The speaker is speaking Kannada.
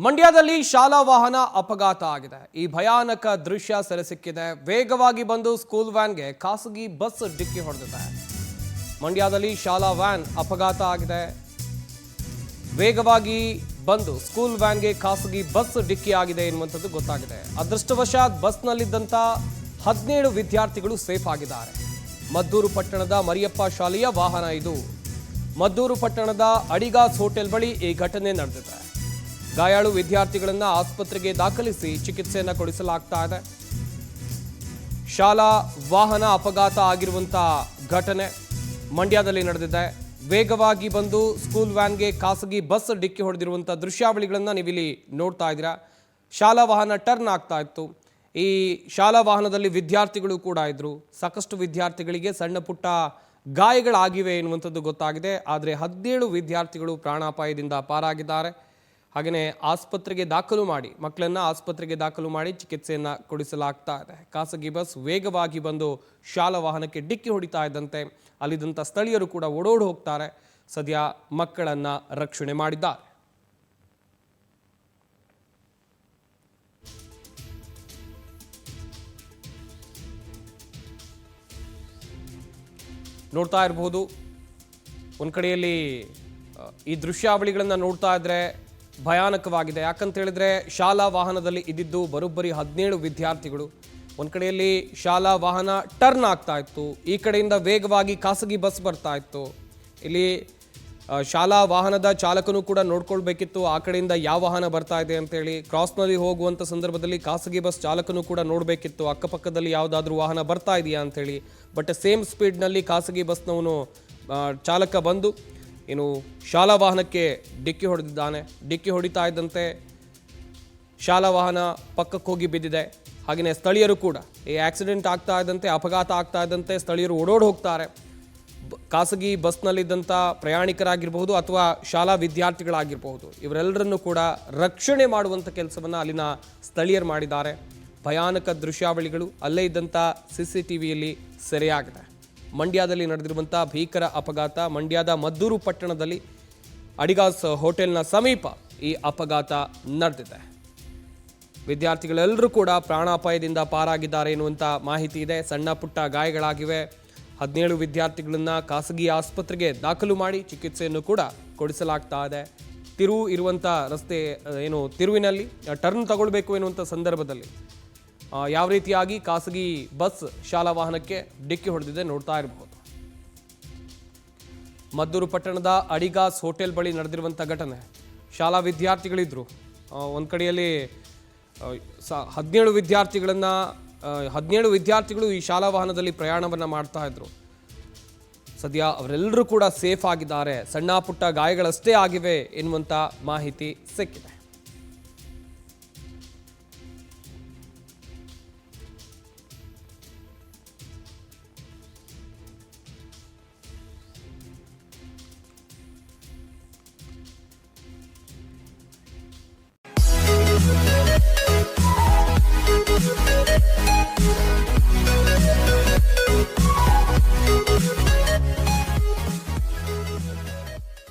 ಮಂಡ್ಯದಲ್ಲಿ ಶಾಲಾ ವಾಹನ ಅಪಘಾತ ಆಗಿದೆ. ಈ ಭಯಾನಕ ದೃಶ್ಯ ಸೆರೆ ಸಿಕ್ಕಿದೆ. ವೇಗವಾಗಿ ಬಂದು ಸ್ಕೂಲ್ ವ್ಯಾನ್ಗೆ ಖಾಸಗಿ ಬಸ್ ಡಿಕ್ಕಿ ಹೊಡೆದಿದೆ. ಮಂಡ್ಯದಲ್ಲಿ ಶಾಲಾ ವ್ಯಾನ್ ಅಪಘಾತ ಆಗಿದೆ. ವೇಗವಾಗಿ ಬಂದು ಸ್ಕೂಲ್ ವ್ಯಾನ್ಗೆ ಖಾಸಗಿ ಬಸ್ ಡಿಕ್ಕಿ ಆಗಿದೆ ಎನ್ನುವಂಥದ್ದು ಗೊತ್ತಾಗಿದೆ. ಅದೃಷ್ಟವಶಾತ್ ಬಸ್ನಲ್ಲಿದ್ದಂಥ 17 ವಿದ್ಯಾರ್ಥಿಗಳು ಸೇಫ್ ಆಗಿದ್ದಾರೆ. ಮದ್ದೂರು ಪಟ್ಟಣದ ಮರಿಯಪ್ಪ ಶಾಲೆಯ ವಾಹನ ಇದು. ಮದ್ದೂರು ಪಟ್ಟಣದ ಅಡಿಗಾಸ್ ಹೋಟೆಲ್ ಬಳಿ ಈ ಘಟನೆ ನಡೆದಿದೆ. ಗಾಯಾಳು ವಿದ್ಯಾರ್ಥಿಗಳನ್ನು ಆಸ್ಪತ್ರೆಗೆ ದಾಖಲಿಸಿ ಚಿಕಿತ್ಸೆಯನ್ನು ಕೊಡಿಸಲಾಗ್ತಾ ಇದೆ. ಶಾಲಾ ವಾಹನ ಅಪಘಾತ ಆಗಿರುವಂತಹ ಘಟನೆ ಮಂಡ್ಯದಲ್ಲಿ ನಡೆದಿದೆ. ವೇಗವಾಗಿ ಬಂದು ಸ್ಕೂಲ್ ವ್ಯಾನ್ಗೆ ಖಾಸಗಿ ಬಸ್ ಡಿಕ್ಕಿ ಹೊಡೆದಿರುವಂಥ ದೃಶ್ಯಾವಳಿಗಳನ್ನು ನೀವಿಲ್ಲಿ ನೋಡ್ತಾ ಇದ್ದೀರಾ. ಶಾಲಾ ವಾಹನ ಟರ್ನ್ ಆಗ್ತಾ ಇತ್ತು. ಈ ಶಾಲಾ ವಾಹನದಲ್ಲಿ ವಿದ್ಯಾರ್ಥಿಗಳು ಕೂಡ ಇದ್ರು. ಸಾಕಷ್ಟು ವಿದ್ಯಾರ್ಥಿಗಳಿಗೆ ಸಣ್ಣ ಪುಟ್ಟ ಗಾಯಗಳಾಗಿವೆ ಎನ್ನುವಂಥದ್ದು ಗೊತ್ತಾಗಿದೆ. ಆದರೆ 17 ವಿದ್ಯಾರ್ಥಿಗಳು ಪ್ರಾಣಾಪಾಯದಿಂದ ಪಾರಾಗಿದ್ದಾರೆ. ಹಾಗೆಯೇ ಆಸ್ಪತ್ರೆಗೆ ದಾಖಲು ಮಾಡಿ ಮಕ್ಕಳನ್ನು ಆಸ್ಪತ್ರೆಗೆ ದಾಖಲು ಮಾಡಿ ಚಿಕಿತ್ಸೆಯನ್ನು ಕೊಡಿಸಲಾಗ್ತಾ ಇದೆ. ಖಾಸಗಿ ಬಸ್ ವೇಗವಾಗಿ ಬಂದು ಶಾಲಾ ವಾಹನಕ್ಕೆ ಡಿಕ್ಕಿ ಹೊಡಿತಾ ಇದ್ದಂತೆ ಅಲ್ಲಿದ್ದಂಥ ಸ್ಥಳೀಯರು ಕೂಡ ಓಡೋಡಿ ಹೋಗ್ತಾರೆ. ಸದ್ಯ ಮಕ್ಕಳನ್ನು ರಕ್ಷಣೆ ಮಾಡಿದ್ದಾರೆ. ನೋಡ್ತಾ ಇರಬಹುದು, ಒಂದು ಕಡೆಯಲ್ಲಿ ಈ ದೃಶ್ಯಾವಳಿಗಳನ್ನು ನೋಡ್ತಾ ಇದ್ರೆ ಭಯಾನಕವಾಗಿದೆ. ಯಾಕಂತ ಹೇಳಿದ್ರೆ ಶಾಲಾ ವಾಹನದಲ್ಲಿ ಇದ್ದಿದ್ದು ಬರೋಬ್ಬರಿ 17 ವಿದ್ಯಾರ್ಥಿಗಳು. ಒಂದು ಕಡೆಯಲ್ಲಿ ಶಾಲಾ ವಾಹನ ಟರ್ನ್ ಆಗ್ತಾ ಇತ್ತು, ಈ ಕಡೆಯಿಂದ ವೇಗವಾಗಿ ಖಾಸಗಿ ಬಸ್ ಬರ್ತಾ ಇತ್ತು. ಇಲ್ಲಿ ಶಾಲಾ ವಾಹನದ ಚಾಲಕನೂ ಕೂಡ ನೋಡ್ಕೊಳ್ಬೇಕಿತ್ತು ಆ ಕಡೆಯಿಂದ ಯಾವ ವಾಹನ ಬರ್ತಾ ಇದೆ ಅಂತೇಳಿ. ಕ್ರಾಸ್ನಲ್ಲಿ ಹೋಗುವಂಥ ಸಂದರ್ಭದಲ್ಲಿ ಖಾಸಗಿ ಬಸ್ ಚಾಲಕನೂ ಕೂಡ ನೋಡಬೇಕಿತ್ತು ಅಕ್ಕಪಕ್ಕದಲ್ಲಿ ಯಾವುದಾದ್ರೂ ವಾಹನ ಬರ್ತಾ ಇದೆಯಾ ಅಂತೇಳಿ. ಬಟ್ ಸೇಮ್ ಸ್ಪೀಡ್ನಲ್ಲಿ ಖಾಸಗಿ ಬಸ್ನವನು ಚಾಲಕ ಬಂದು ಏನು ಶಾಲಾ ವಾಹನಕ್ಕೆ ಡಿಕ್ಕಿ ಹೊಡೆದಿದ್ದಾನೆ. ಡಿಕ್ಕಿ ಹೊಡಿತಾ ಇದ್ದಂತೆ ಶಾಲಾ ವಾಹನ ಪಕ್ಕಕ್ಕೆ ಹೋಗಿ ಬಿದ್ದಿದೆ. ಹಾಗೆಯೇ ಸ್ಥಳೀಯರು ಕೂಡ ಈ ಆಕ್ಸಿಡೆಂಟ್ ಆಗ್ತಾ ಇದ್ದಂತೆ, ಅಪಘಾತ ಆಗ್ತಾ ಇದ್ದಂತೆ ಸ್ಥಳೀಯರು ಓಡೋಡಿ ಹೋಗ್ತಾರೆ. ಖಾಸಗಿ ಬಸ್ನಲ್ಲಿದ್ದಂಥ ಪ್ರಯಾಣಿಕರಾಗಿರ್ಬಹುದು ಅಥವಾ ಶಾಲಾ ವಿದ್ಯಾರ್ಥಿಗಳಾಗಿರ್ಬಹುದು, ಇವರೆಲ್ಲರನ್ನೂ ಕೂಡ ರಕ್ಷಣೆ ಮಾಡುವಂಥ ಕೆಲಸವನ್ನು ಅಲ್ಲಿನ ಸ್ಥಳೀಯರು ಮಾಡಿದ್ದಾರೆ. ಭಯಾನಕ ದೃಶ್ಯಾವಳಿಗಳು ಅಲ್ಲೇ ಇದ್ದಂಥ CCTVಯಲ್ಲಿ ಸೆರೆಯಾಗಿದೆ. ಮಂಡ್ಯದಲ್ಲಿ ನಡೆದಿರುವಂಥ ಭೀಕರ ಅಪಘಾತ. ಮಂಡ್ಯದ ಮದ್ದೂರು ಪಟ್ಟಣದಲ್ಲಿ ಅಡಿಗಾಸ್ ಹೋಟೆಲ್ನ ಸಮೀಪ ಈ ಅಪಘಾತ ನಡೆದಿದೆ. ವಿದ್ಯಾರ್ಥಿಗಳೆಲ್ಲರೂ ಕೂಡ ಪ್ರಾಣಾಪಾಯದಿಂದ ಪಾರಾಗಿದ್ದಾರೆ ಎನ್ನುವಂಥ ಮಾಹಿತಿ ಇದೆ. ಸಣ್ಣ ಪುಟ್ಟ ಗಾಯಗಳಾಗಿವೆ. 17 ವಿದ್ಯಾರ್ಥಿಗಳನ್ನು ಖಾಸಗಿ ಆಸ್ಪತ್ರೆಗೆ ದಾಖಲು ಮಾಡಿ ಚಿಕಿತ್ಸೆಯನ್ನು ಕೂಡ ಕೊಡಿಸಲಾಗ್ತಾ ಇದೆ. ತಿರುವು ಇರುವಂಥ ರಸ್ತೆ ಏನು ತಿರುವಿನಲ್ಲಿ ಟರ್ನ್ ತಗೊಳ್ಬೇಕು ಎನ್ನುವಂಥ ಸಂದರ್ಭದಲ್ಲಿ ಯಾವ ರೀತಿಯಾಗಿ ಖಾಸಗಿ ಬಸ್ ಶಾಲಾ ವಾಹನಕ್ಕೆ ಡಿಕ್ಕಿ ಹೊಡೆದಿದೆ ನೋಡ್ತಾ ಇರಬಹುದು. ಮದ್ದೂರು ಪಟ್ಟಣದ ಅಡಿಗಾಸ್ ಹೋಟೆಲ್ ಬಳಿ ನಡೆದಿರುವಂಥ ಘಟನೆ. ಶಾಲಾ ವಿದ್ಯಾರ್ಥಿಗಳಿದ್ರು. ಒಂದು ಕಡೆಯಲ್ಲಿ 17 ವಿದ್ಯಾರ್ಥಿಗಳು ಈ ಶಾಲಾ ವಾಹನದಲ್ಲಿ ಪ್ರಯಾಣವನ್ನು ಮಾಡ್ತಾ ಇದ್ರು. ಸದ್ಯ ಅವರೆಲ್ಲರೂ ಕೂಡ ಸೇಫ್ ಆಗಿದ್ದಾರೆ. ಸಣ್ಣ ಪುಟ್ಟ ಗಾಯಗಳಷ್ಟೇ ಆಗಿವೆ ಎನ್ನುವಂಥ ಮಾಹಿತಿ ಸಿಕ್ಕಿದೆ.